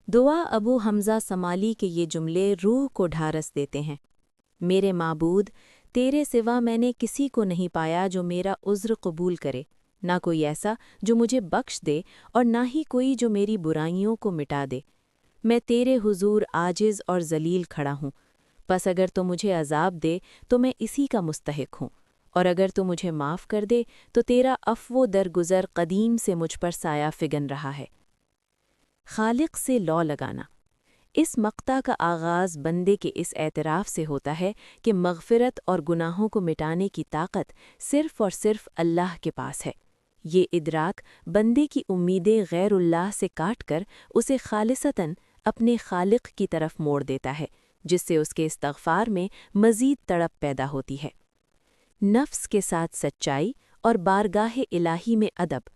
دعا ابو حمزہ سمالی کے یہ جملے روح کو ڈھارس دیتے ہیں۔ میرے معبود، تیرے سوا میں نے کسی کو نہیں پایا جو میرا عذر قبول کرے، نہ کوئی ایسا جو مجھے بخش دے اور نہ ہی کوئی جو میری برائیوں کو مٹا دے۔ میں تیرے حضور عاجز اور ذلیل کھڑا ہوں، پس اگر تو مجھے عذاب دے تو میں اسی کا مستحق ہوں، اور اگر تو مجھے معاف کر دے تو تیرا عفو و درگزر قدیم سے مجھ پر سایہ فگن رہا ہے۔ خالق سے لو لگانا۔ اس مقطع کا آغاز بندے کے اس اعتراف سے ہوتا ہے کہ مغفرت اور گناہوں کو مٹانے کی طاقت صرف اور صرف اللہ کے پاس ہے۔ یہ ادراک بندے کی امیدیں غیر اللہ سے کاٹ کر اسے خالصتاً اپنے خالق کی طرف موڑ دیتا ہے، جس سے اس کے استغفار میں مزید تڑپ پیدا ہوتی ہے۔ نفس کے ساتھ سچائی اور بارگاہ الہی میں ادب۔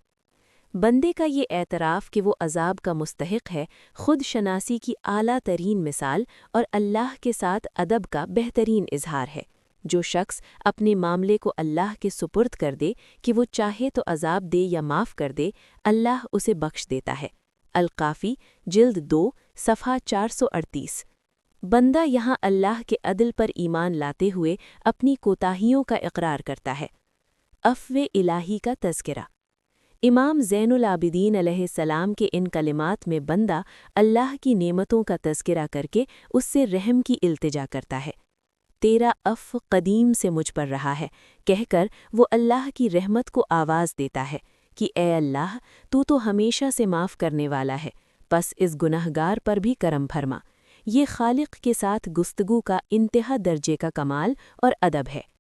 بندے کا یہ اعتراف کہ وہ عذاب کا مستحق ہے، خود شناسی کی اعلیٰ ترین مثال اور اللہ کے ساتھ ادب کا بہترین اظہار ہے۔ جو شخص اپنے معاملے کو اللہ کے سپرد کر دے کہ وہ چاہے تو عذاب دے یا معاف کر دے، اللہ اسے بخش دیتا ہے۔ القافی جلد 2 صفحہ 438۔ بندہ یہاں اللہ کے عدل پر ایمان لاتے ہوئے اپنی کوتاہیوں کا اقرار کرتا ہے۔ عفو الہی کا تذکرہ۔ امام زین العابدین علیہ السلام کے ان کلمات میں بندہ اللہ کی نعمتوں کا تذکرہ کر کے اس سے رحم کی التجا کرتا ہے۔ تیرا عفو قدیم سے مجھ پر رہا ہے کہہ کر وہ اللہ کی رحمت کو آواز دیتا ہے کہ اے اللہ، تو ہمیشہ سے معاف کرنے والا ہے، پس اس گنہگار پر بھی کرم فرما۔ یہ خالق کے ساتھ گفتگو کا انتہا درجے کا کمال اور ادب ہے۔